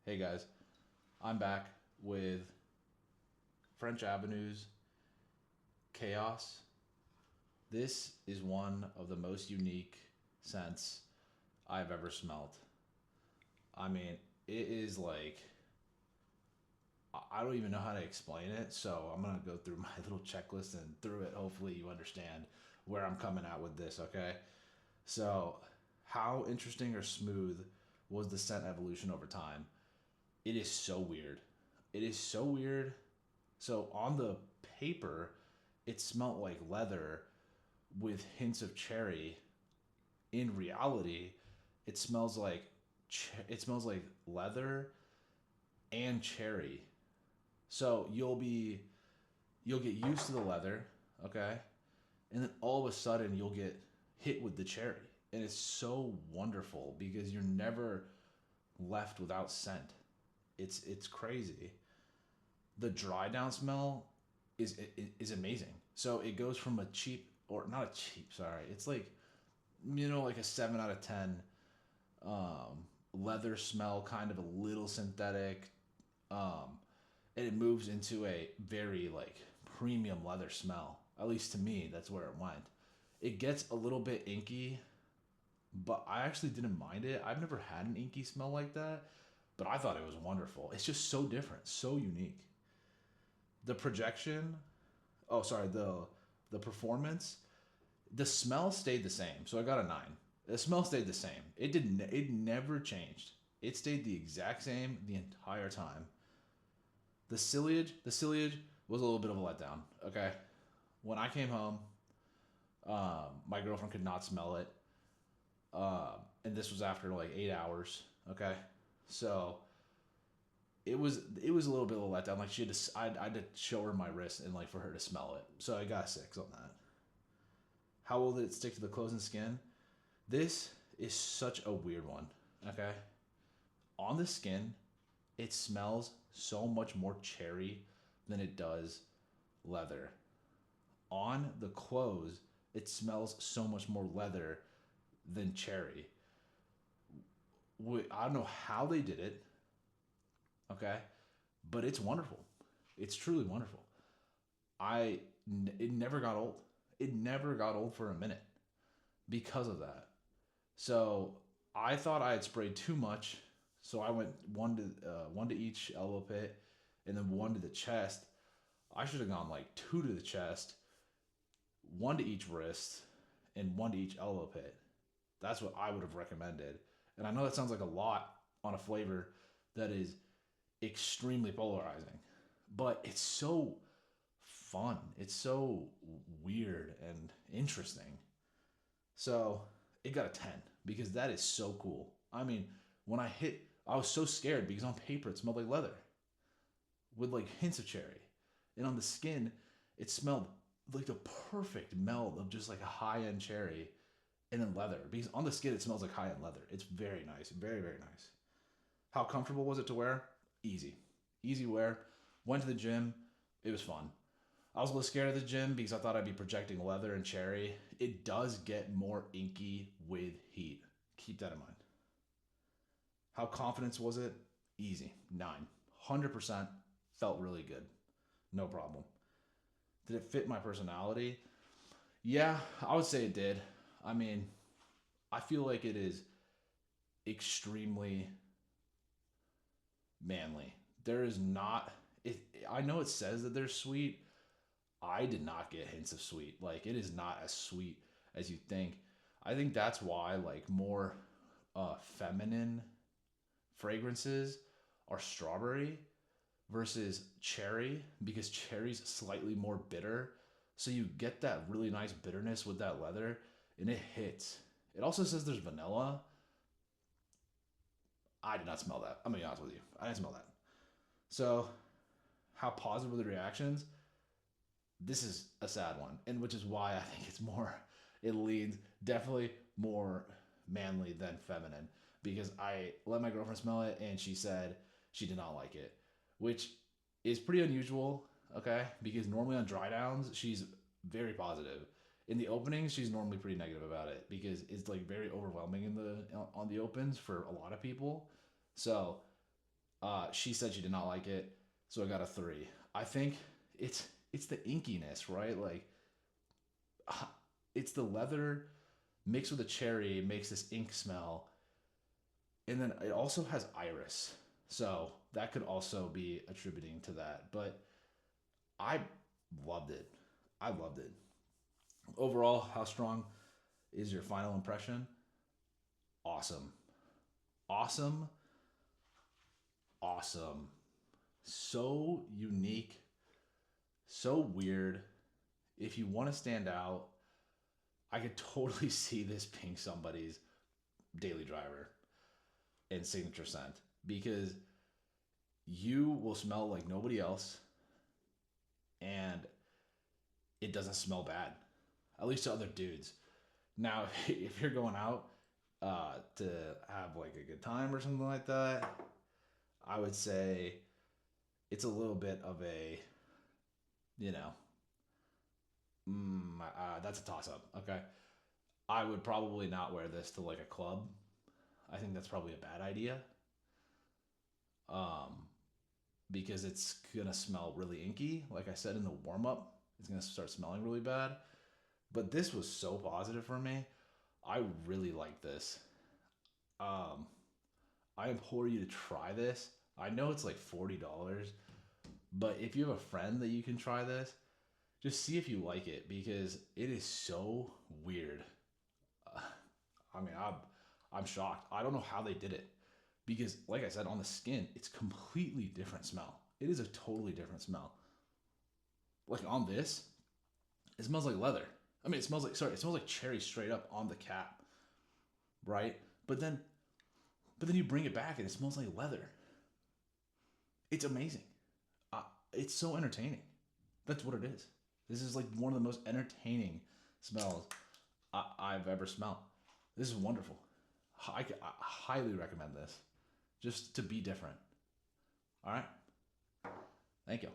Hey guys, I'm back with French Avenue's Chaos. This is one of the most unique scents I've ever smelled. I mean, it is like, I don't even know how to explain it, so I'm gonna go through my little checklist and through it, hopefully, you understand where I'm coming at with this, okay? So, how interesting or smooth was the scent evolution over time? It is so weird. It is so weird. So on the paper, it smelled like leather with hints of cherry. In reality, it smells like it smells like leather and cherry. So you'll get used to the leather, okay? And then all of a sudden you'll get hit with the cherry. And it's so wonderful because you're never left without scent. It's crazy. The dry down smell is amazing. So it goes from a cheap or not a cheap, sorry. It's like like a 7 out of 10 leather smell, kind of a little synthetic, um, and it moves into a very like premium leather smell. At least to me, that's where it went. It gets a little bit inky, but I actually didn't mind it. I've never had an inky smell like that, but I thought it was wonderful. It's just so different, so unique. The projection, oh sorry, the performance, the smell stayed the same. So I got a 9. The smell stayed the same. It never changed. It stayed the exact same the entire time. The sillage was a little bit of a letdown. Okay, when I came home, my girlfriend could not smell it, and this was after like 8 hours. Okay, so it was a little bit of a letdown. Like I had to show her my wrist and like for her to smell it. So I got a 6 on that. How will it stick to the clothes and skin? This is such a weird one. Okay, on the skin, it smells so much more cherry than it does leather. On the clothes, it smells so much more leather than cherry. I don't know how they did it, okay, but it's wonderful. It's truly wonderful. I it never got old. It never got old for a minute because of that. So I thought I had sprayed too much, so I went one to each elbow pit, and then one to the chest. I should have gone like two to the chest, one to each wrist, and one to each elbow pit. That's what I would have recommended. And I know that sounds like a lot on a flavor that is extremely polarizing, but it's so fun. It's so weird and interesting. So it got a 10 because that is so cool. I mean, when I was so scared because on paper it smelled like leather with like hints of cherry. And on the skin, it smelled like the perfect meld of just like a high end cherry and then leather. Because on the skin, it smells like high end leather. It's very nice. Very, very nice. How comfortable was it to wear? Easy. Easy wear. Went to the gym. It was fun. I was a little scared of the gym because I thought I'd be projecting leather and cherry. It does get more inky with heat. Keep that in mind. How confidence was it? Easy. 9. 100% felt really good. No problem. Did it fit my personality? Yeah, I would say it did. I mean, I feel like it is extremely manly. There is not it I know it says that they're sweet. I did not get hints of sweet. Like it is not as sweet as you think. I think that's why like more feminine fragrances are strawberry versus cherry because cherry's slightly more bitter. So you get that really nice bitterness with that leather and it hits. It also says there's vanilla. I did not smell that. I'm gonna be honest with you. I didn't smell that. So how positive were the reactions? This is a sad one, and which is why I think it's more. It leans definitely more manly than feminine because I let my girlfriend smell it and she said she did not like it, which is pretty unusual. Okay, because normally on dry downs she's very positive. In the openings, she's normally pretty negative about it because it's like very overwhelming in the on the opens for a lot of people. So She said she did not like it, so I got a 3. I think it's it's the inkiness, right? Like it's the leather mixed with the cherry makes this ink smell, and then it also has iris, so that could also be attributing to that. But I loved it. I loved it. Overall, how strong is your final impression? Awesome. Awesome. Awesome. So unique, so weird. If you want to stand out, I could totally see this being somebody's daily driver and signature scent because you will smell like nobody else and it doesn't smell bad, at least to other dudes. Now, if you're going out to have like a good time or something like that, I would say it's a little bit of a, you know, that's a toss up. Okay. I would probably not wear this to like a club. I think that's probably a bad idea. Um, because it's gonna smell really inky. Like I said in the warm up, it's gonna start smelling really bad. But this was so positive for me. I really like this. Um, I implore you to try this. I know it's like $40, but if you have a friend that you can try this, just see if you like it because it is so weird. Uh, I mean, I'm shocked. I don't know how they did it because, like I said, on the skin, it's completely different smell. It is a totally different smell. Like on this, it smells like leather. I mean, it smells like cherry straight up on the cap, right? But then, but then you bring it back and it smells like leather. It's amazing. Uh, it's so entertaining. That's what it is. This is like one of the most entertaining smells I've ever smelled. This is wonderful. I highly recommend this just to be different. All right. Thank you.